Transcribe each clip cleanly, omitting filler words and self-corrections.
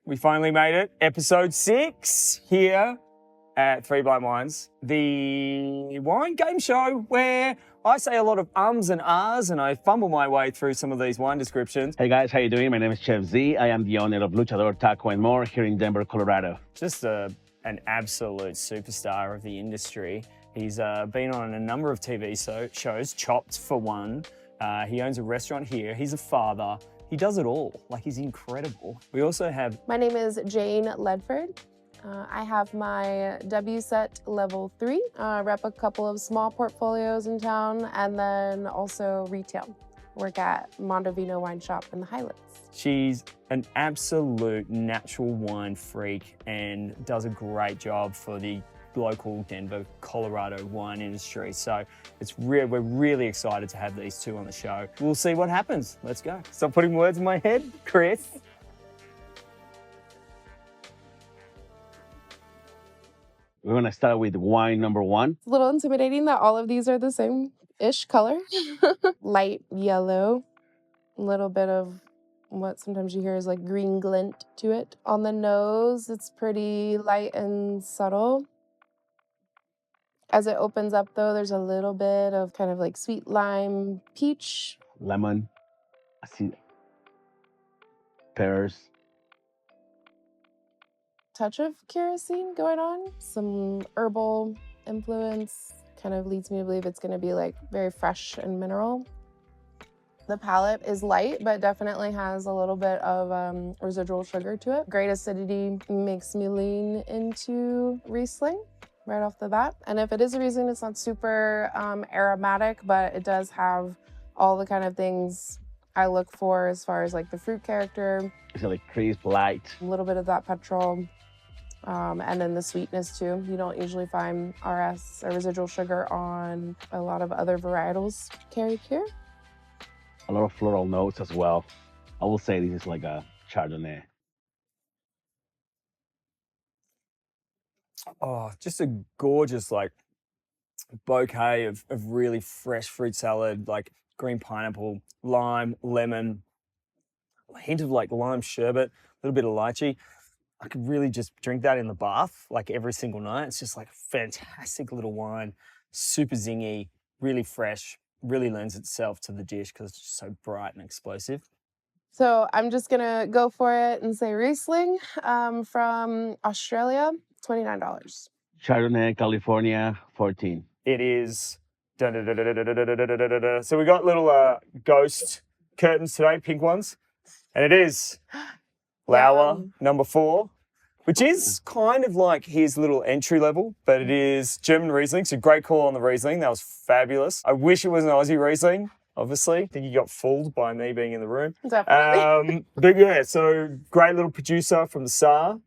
We finally made it. Episode 6 here at Three Blind Wines, the wine game show where I say a lot of ums and ahs and I fumble my way through some of these wine descriptions. Hey guys, how you doing? My name is Chef Z. I am the owner of Luchador Taco and More here in Denver, Colorado. Just an absolute superstar of the industry. He's been on a number of TV shows, Chopped for one. He owns a restaurant here. He's a father. He does it all. Like, he's incredible. We also have... My name is Jane Ledford. I have my WSET level 3, rep a couple of small portfolios in town, and then also retail. Work at Mondo Vino wine shop in the Highlands. She's an absolute natural wine freak and does a great job for the local Denver, Colorado wine industry. So we're really excited to have these two on the show. We'll see what happens. Let's go. Stop putting words in my head, Chris. We're gonna start with wine number 1. It's a little intimidating that all of these are the same-ish color. Light yellow, a little bit of what sometimes you hear is like green glint to it. On the nose, it's pretty light and subtle. As it opens up though, there's a little bit of kind of like sweet lime, peach. Lemon. I see pears. Touch of kerosene going on. Some herbal influence. Kind of leads me to believe it's gonna be like very fresh and mineral. The palate is light, but definitely has a little bit of residual sugar to it. Great acidity makes me lean into Riesling right off the bat. And if it is a Riesling, it's not super aromatic, but it does have all the kind of things I look for as far as like the fruit character. It's like crisp, light. A little bit of that petrol, and then the sweetness too. You don't usually find RS or residual sugar on a lot of other varietals carried here. A lot of floral notes as well. I will say this is like a Chardonnay. Oh, just a gorgeous like bouquet of really fresh fruit salad, like green pineapple, lime, lemon, a hint of like lime sherbet, a little bit of lychee. I could really just drink that in the bath like every single night. It's just like a fantastic little wine, super zingy, really fresh, really lends itself to the dish because it's just so bright and explosive. So I'm just gonna go for it and say Riesling from Australia, $29. Chardonnay, California, 14. It is. So we got little ghost curtains today, pink ones, and it is Lauer number 4, which is kind of like his little entry level, but it is German Riesling. So great call on the Riesling. That was fabulous. I wish it was an Aussie Riesling, obviously. I think you got fooled by me being in the room. Definitely. But yeah, so great little producer from the Saar,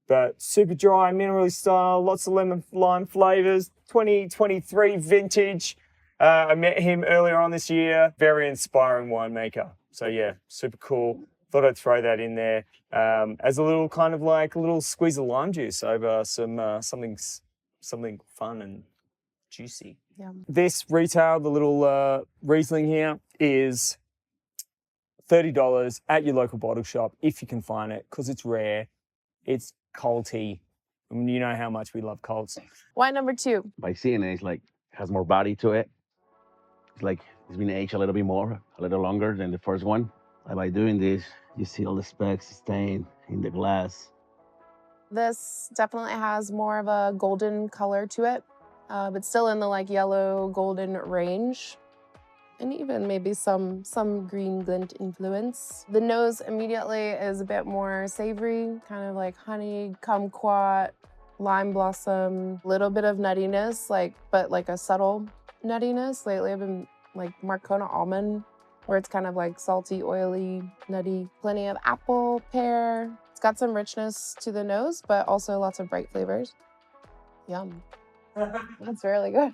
but super dry, minerally style, lots of lemon lime flavors, 2023 vintage. I met him earlier on this year. Very inspiring winemaker. So yeah, super cool. Thought I'd throw that in there as a little kind of like a little squeeze of lime juice over something fun and juicy. Yeah. This retail, the little Riesling here, is $30 at your local bottle shop if you can find it, because it's rare. It's culty. I mean, you know how much we love cults. Wine number 2. By seeing it, it's like has more body to it. It's like it's been aged a little bit more, a little longer than the first one. And by doing this, you see all the specks stain in the glass. This definitely has more of a golden color to it, but still in the like yellow golden range. And even maybe some green glint influence. The nose immediately is a bit more savory, kind of like honey, kumquat, lime blossom, little bit of nuttiness, but like a subtle nuttiness. Lately I've been like Marcona almond, where it's kind of like salty, oily, nutty. Plenty of apple, pear. It's got some richness to the nose, but also lots of bright flavors. Yum. That's really good.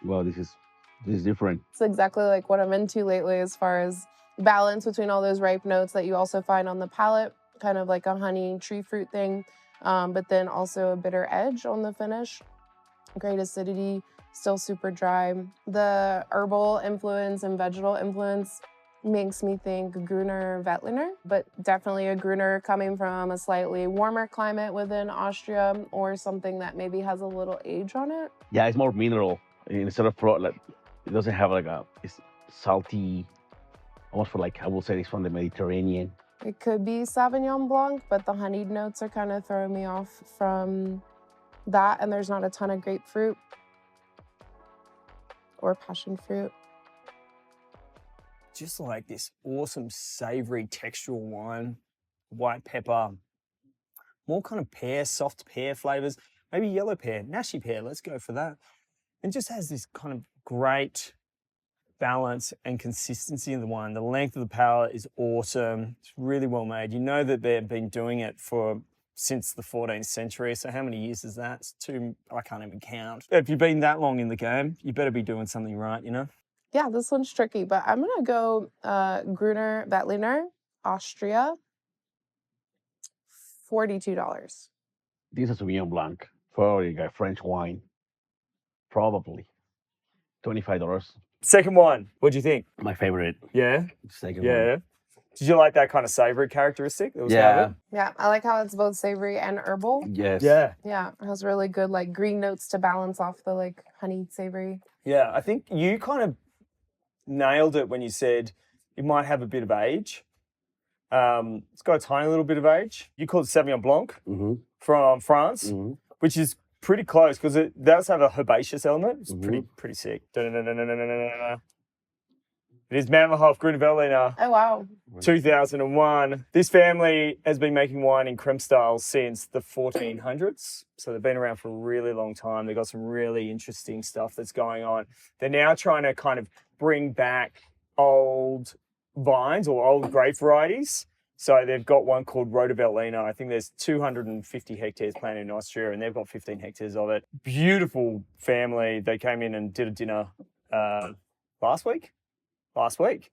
Well, this is different. It's exactly like what I'm into lately as far as balance between all those ripe notes that you also find on the palate, kind of like a honey tree fruit thing, but then also a bitter edge on the finish. Great acidity, still super dry. The herbal influence and vegetal influence makes me think Gruner Veltliner, but definitely a Gruner coming from a slightly warmer climate within Austria or something that maybe has a little age on it. Yeah, it's more mineral instead of fruit. Like, it doesn't have like it's salty, almost for like I will say it's from the Mediterranean. It could be Sauvignon Blanc, but the honeyed notes are kind of throwing me off from that, and there's not a ton of grapefruit or passion fruit. Just like this awesome savory textural wine, white pepper, more kind of pear, soft pear flavors, maybe yellow pear, nashi pear, let's go for that. And just has this kind of great balance and consistency in the wine. The length of the palate is awesome. It's really well made. You know that they've been doing it since the 14th century. So how many years is that? It's I can't even count. If you've been that long in the game, you better be doing something right, you know? Yeah, this one's tricky, but I'm gonna go Gruner Veltliner, Austria, $42. This is a Sauvignon Blanc, probably a French wine, probably $25. Second one, what'd you think? My favorite. Yeah? Second Yeah. one. Did you like that kind of savory characteristic that was Yeah. Yeah, I like how it's both savory and herbal. Yes. Yeah. Yeah, it has really good like green notes to balance off the like honeyed savory. Yeah, I think you kind of nailed it when you said it might have a bit of age. It's got a tiny little bit of age. You called it Sauvignon Blanc from France, which is pretty close because it does have a herbaceous element. It's pretty sick. It is Mandelhof Grunewaldner. Oh, wow. 2001. This family has been making wine in creme style since the 1400s. So they've been around for a really long time. They've got some really interesting stuff that's going on. They're now trying to kind of bring back old vines or old grape varieties. So they've got one called Rota Veltliner. I think there's 250 hectares planted in Austria and they've got 15 hectares of it. Beautiful family. They came in and did a dinner last week.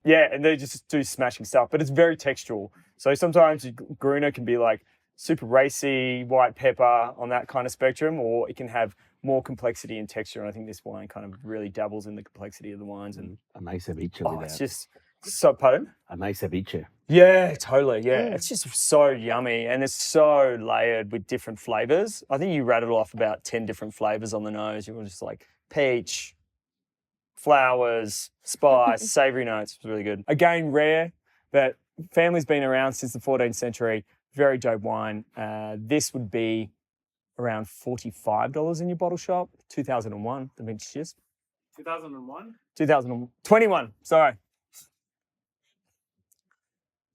Yeah, and they just do smashing stuff, but it's very textural. So sometimes Gruner can be like super racy, white pepper on that kind of spectrum, or it can have more complexity and texture. And I think this wine kind of really dabbles in the complexity of the wines. And a nice ceviche with it's that. just so, pardon? A nice ceviche. Yeah, totally. Yeah, it's just so yummy and it's so layered with different flavors. I think you rattled off about 10 different flavors on the nose. You were just like peach, flowers, spice, savory notes. It was really good. Again, rare, but family's been around since the 14th century. Very dope wine. This would be around $45 in your bottle shop. 2001, the vintage years. 2001? 2021, sorry.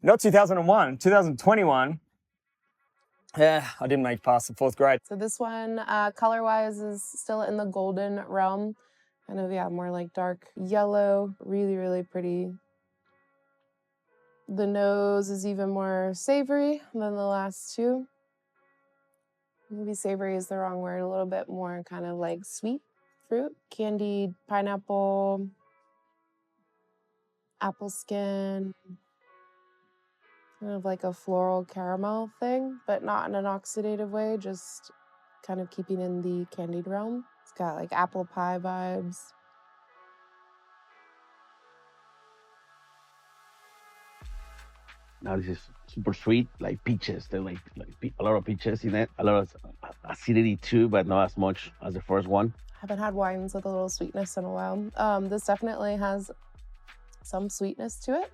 Not 2001, 2021. Yeah, I didn't make it past the 4th grade. So this one, color-wise, is still in the golden realm. Kind of, yeah, more like dark yellow. Really, really pretty. The nose is even more savory than the last two. Maybe savory is the wrong word. A little bit more kind of like sweet fruit. Candied pineapple, apple skin. Kind of like a floral caramel thing, but not in an oxidative way, just kind of keeping in the candied realm. It's got like apple pie vibes. Now this is super sweet, like peaches. They're like a lot of peaches in it. A lot of acidity too, but not as much as the first one. Haven't had wines with a little sweetness in a while. This definitely has some sweetness to it,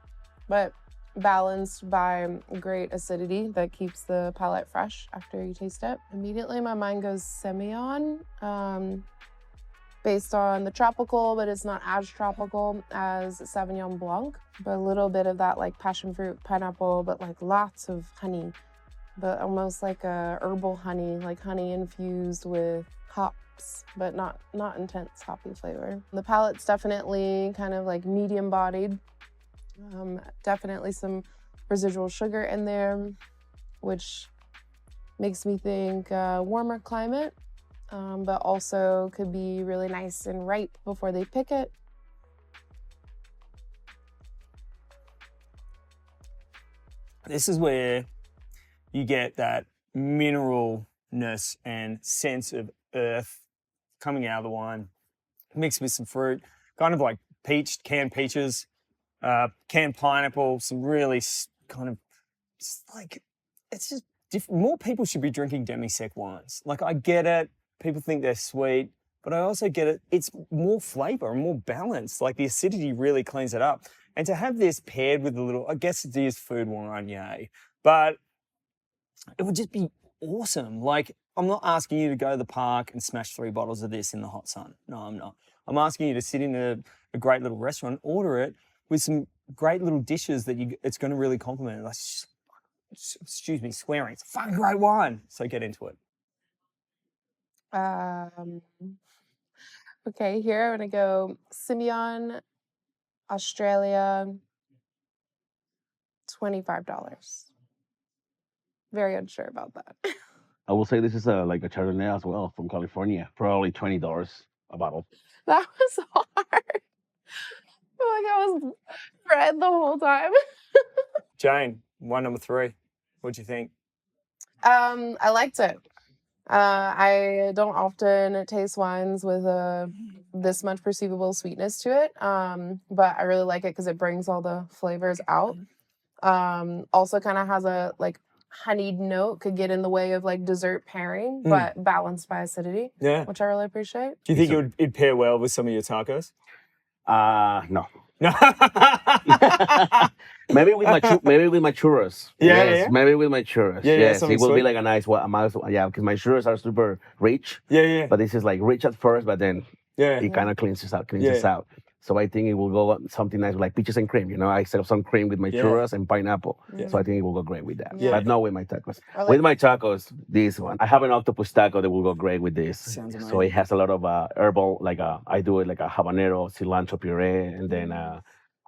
but balanced by great acidity that keeps the palate fresh after you taste it. Immediately my mind goes Semillon, based on the tropical, but it's not as tropical as Sauvignon Blanc, but a little bit of that like passion fruit, pineapple, but like lots of honey, but almost like a herbal honey, like honey infused with hops, but not intense hoppy flavor. The palate's definitely kind of like medium bodied. Definitely some residual sugar in there, which makes me think warmer climate, but also could be really nice and ripe before they pick it. This is where you get that mineralness and sense of earth coming out of the wine, mixed with some fruit, kind of like canned peaches. canned pineapple, some really kind of it's just different. More people should be drinking demi-sec wines. Like, I get it. People think they're sweet, but I also get it. It's more flavor and more balanced. Like, the acidity really cleans it up. And to have this paired with a little, I guess it is food wine, yay. But it would just be awesome. Like, I'm not asking you to go to the park and smash 3 bottles of this in the hot sun. No, I'm not. I'm asking you to sit in a great little restaurant, order it with some great little dishes that it's going to really complement. Like, excuse me, swearing. It's a fucking great wine. So get into it. Okay, here I'm gonna go Simeon, Australia, $25. Very unsure about that. I will say this is like a Chardonnay as well from California. Probably $20 a bottle. That was hard. I feel like I was red the whole time. Jane, wine number 3. What'd you think? I liked it. I don't often taste wines with this much perceivable sweetness to it, but I really like it because it brings all the flavors out. Also kind of has a like honeyed note, could get in the way of like dessert pairing, but balanced by acidity, which I really appreciate. Do you think it'd pair well with some of your tacos? No. No. Maybe with my churros. Yeah. Maybe with my churros. Yeah, yes, something it will sweet. be like a nice one. Because my churros are super rich. Yeah. But this is like rich at first, but then it kind of cleanses out. So I think it will go something nice with like peaches and cream. You know, I set up some cream with my churros and pineapple. So I think it will go great with that. But not with my tacos. With my tacos, this one. I have an octopus taco that will go great with this. Sounds amazing. So it has a lot of herbal, I do it like a habanero, cilantro puree, and then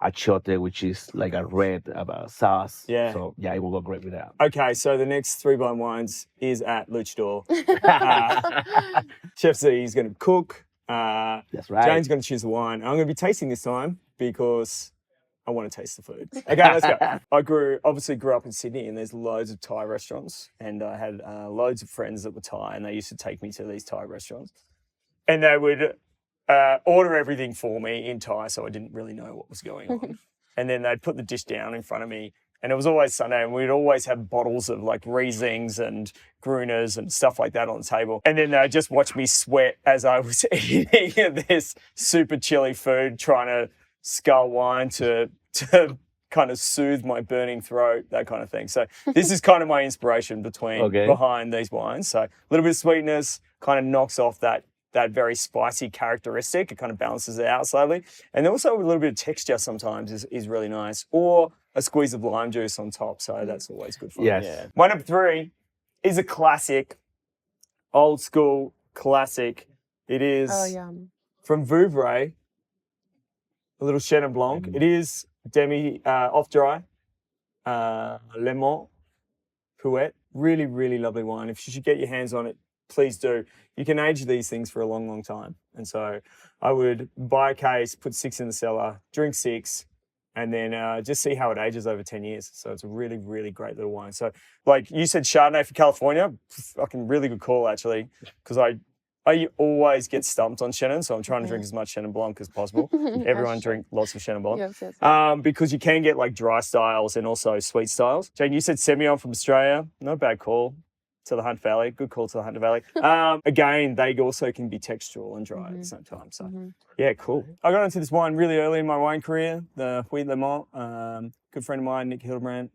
achiote, which is like a red sauce. Yeah. So it will go great with that. Okay, so the next 3 Blind Wines is at Luchador. Chef Z is going to cook. That's right. Jane's going to choose the wine. I'm going to be tasting this time because I want to taste the food. Okay, let's go. I obviously grew up in Sydney, and there's loads of Thai restaurants, and I had loads of friends that were Thai, and they used to take me to these Thai restaurants, and they would order everything for me in Thai, so I didn't really know what was going on. And then they'd put the dish down in front of me, and it was always Sunday, and we'd always have bottles of like Resendiz and Gruners and stuff like that on the table. And then they'd just watch me sweat as I was eating this super chilly food, trying to scull wine to kind of soothe my burning throat, that kind of thing. So this is kind of my inspiration behind these wines. So a little bit of sweetness kind of knocks off that very spicy characteristic. It kind of balances it out slightly. And also a little bit of texture sometimes is really nice. Or a squeeze of lime juice on top. So that's always good fun. Yes. Yeah. Wine number 3 is a classic, old school classic. It is from Vouvray, a little Chenin Blanc. It is off-dry, lemon, Pouet. Really, really lovely wine. If you should get your hands on it, please do. You can age these things for a long, long time. And so I would buy a case, put 6 in the cellar, drink 6, and then just see how it ages over 10 years. So it's a really, really great little wine. So like you said, Chardonnay for California, fucking really good call actually, because I always get stumped on Chenin, so I'm trying to drink as much Chenin Blanc as possible. Everyone drink lots of Chenin Blanc. Yes. Because you can get like dry styles and also sweet styles. Jane, you said Semillon from Australia. Not a bad call. To the Hunt Valley. Good call to the Hunt Valley. Again, they also can be textural and dry at the same time. So, yeah, cool. I got into this wine really early in my wine career, the Huit Le Mont. Good friend of mine, Nick Hildebrand,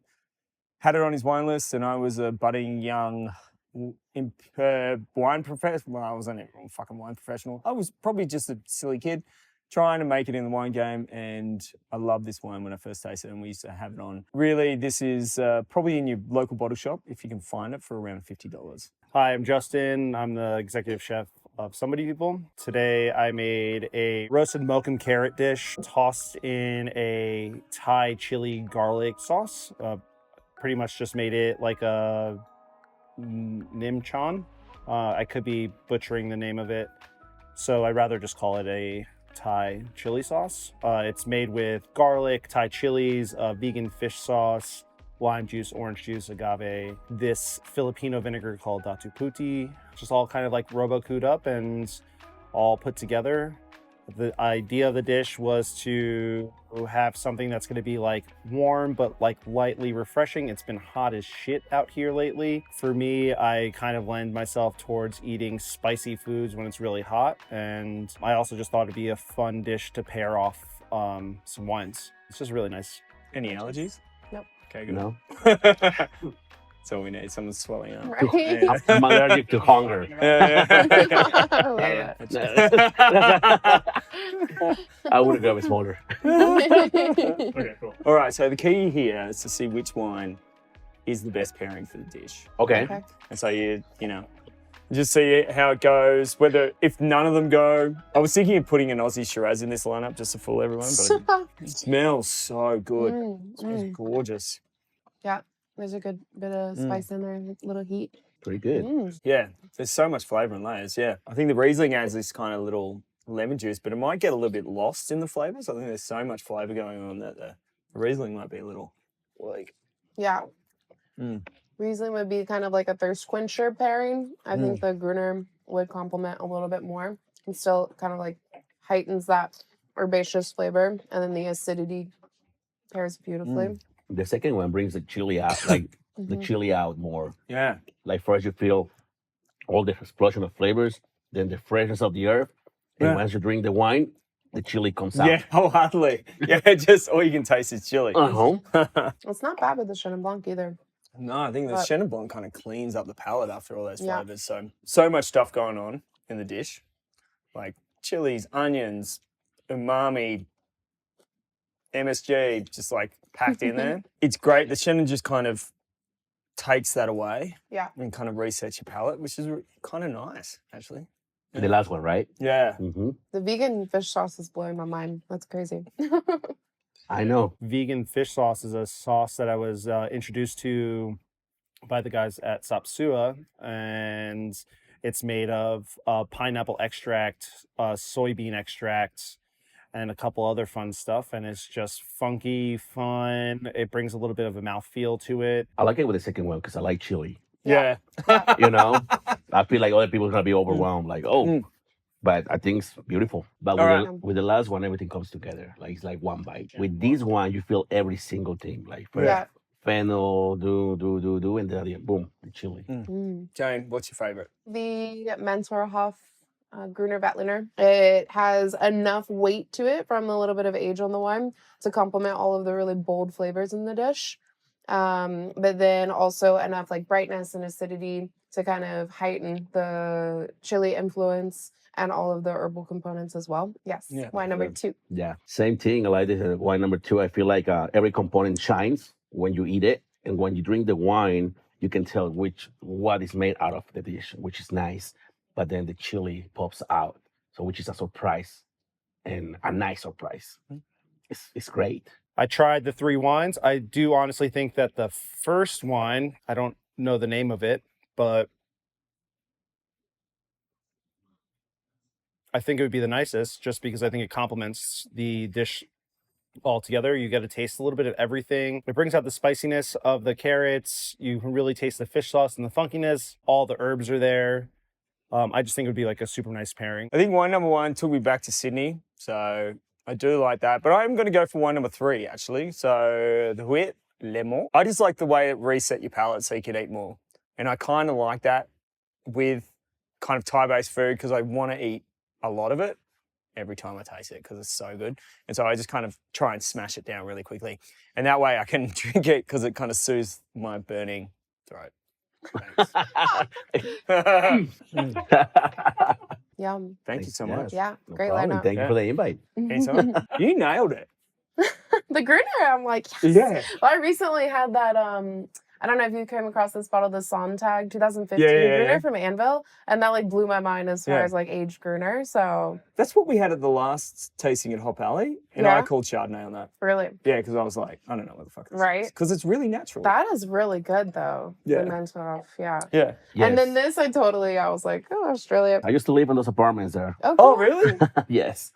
had it on his wine list, and I was a budding young wine professional. Well, I wasn't a fucking wine professional. I was probably just a silly kid trying to make it in the wine game, and I loved this wine when I first tasted it, and we used to have it on. Really, this is probably in your local bottle shop if you can find it for around $50. Hi, I'm Justin. I'm the executive chef of Somebody People. Today I made a roasted Mokum carrot dish tossed in a Thai chili garlic sauce. Pretty much just made it like a Nim Chan. I could be butchering the name of it, so I'd rather just call it a Thai chili sauce. It's made with garlic, Thai chilies, vegan fish sauce, lime juice, orange juice, agave, this Filipino vinegar called Datu Puti, just all kind of like robo-cooked up and all put together The idea of the dish was to have something that's going to be like warm but like lightly refreshing. It's been hot as shit out here lately. For me, I kind of lend myself towards eating spicy foods when it's really hot, and I also just thought it'd be a fun dish to pair off some wines. It's just really nice. Any allergies? Nope. Okay, good. No. That's all we need. Someone's swelling up. Right? Yeah. I'm allergic to hunger. Yeah. I would go with smaller. Okay, cool. All right, so the key here is to see which wine is the best pairing for the dish. Okay. Okay. And so you know, just see how it goes. Whether if none of them go, I was thinking of putting an Aussie Shiraz in this lineup just to fool everyone, but it smells so good. It smells gorgeous. Yeah, there's a good bit of spice in there, a little heat. Pretty good. Yeah, there's so much flavour in layers. Yeah, I think the Riesling adds this kind of little lemon juice, but it might get a little bit lost in the flavours. I think there's so much flavour going on that the Riesling might be a little like. Yeah. Riesling would be kind of like a thirst quencher pairing. I think the Gruner would complement a little bit more and still kind of like heightens that herbaceous flavor, and then the acidity pairs beautifully. The second one brings the chili out, like the chili out more. Yeah. Like first you feel all the explosion of flavors, then the freshness of the earth, and once you drink the wine, the chili comes out. Yeah, wholeheartedly. Yeah, just all you can taste is chili. It's not bad with the Chenin Blanc either. No, I think the Chenin Blanc kind of cleans up the palate after all those Yeah. flavours. So much stuff going on in the dish, like chilies, onions, umami, MSG, just like packed in there. It's great. The Chenin just kind of takes that away. Yeah. And kind of resets your palate, which is kind of nice, actually. The last one, right? Yeah. The vegan fish sauce is blowing my mind. That's crazy. I know. Vegan fish sauce is a sauce that I was introduced to by the guys at Sapsua, and it's made of pineapple extract, soybean extract, and a couple other fun stuff. And it's just funky, fun. It brings a little bit of a mouthfeel to it. I like it with the second one because I like chili. Yeah. You know, I feel like other people are gonna be overwhelmed. Like, but I think it's beautiful. But with the last one, everything comes together. Like it's like one bite. With this one, you feel every single thing. Like fennel, and then boom, the chili. Jane, what's your favourite? The Mentorhof Gruner Veltliner. It has enough weight to it from a little bit of age on the wine to complement all of the really bold flavors in the dish. But then also enough like brightness and acidity to kind of heighten the chili influence and all of the herbal components as well. Yes. Yeah. Wine number 2. Yeah. Same thing. I like this wine number 2. I feel like every component shines when you eat it. And when you drink the wine, you can tell what is made out of the dish, which is nice. But then the chili pops out. So which is a surprise and a nice surprise. It's great. I tried the 3 wines. I do honestly think that the first wine, I don't know the name of it, but I think it would be the nicest just because I think it complements the dish altogether. You get to taste a little bit of everything. It brings out the spiciness of the carrots. You can really taste the fish sauce and the funkiness. All the herbs are there. I just think it would be like a super nice pairing. I think wine number 1 took me back to Sydney, so I do like that. But I'm going to go for wine number 3, actually. So the Huit Lemon. I just like the way it reset your palate so you can eat more. And I kind of like that with kind of Thai-based food because I want to eat a lot of it every time I taste it because it's so good. And so I just kind of try and smash it down really quickly. And that way I can drink it because it kind of soothes my burning throat. Yum. Thank you so much. Yeah, No great problem. lineup. Thank you for the invite. Anytime. You nailed it. The Gruner, I'm like, yes. Yeah. Well, I recently had that, I don't know if you came across this bottle, the Sontag 2015 Yeah. Gruner from Anvil, and that like blew my mind as far Yeah. as like aged Gruner. So That's what we had at the last tasting at Hop Alley, and Yeah? I called Chardonnay on that. really, Yeah, because I was like, I don't know what the fuck this Right. is. Because it's really natural. that is really good though. Yeah. The Mentorhof, yeah. Yeah. Yes. And then this, I was like, oh, Australia. I used to live in those apartments there. Oh, Oh, cool. really? Yes.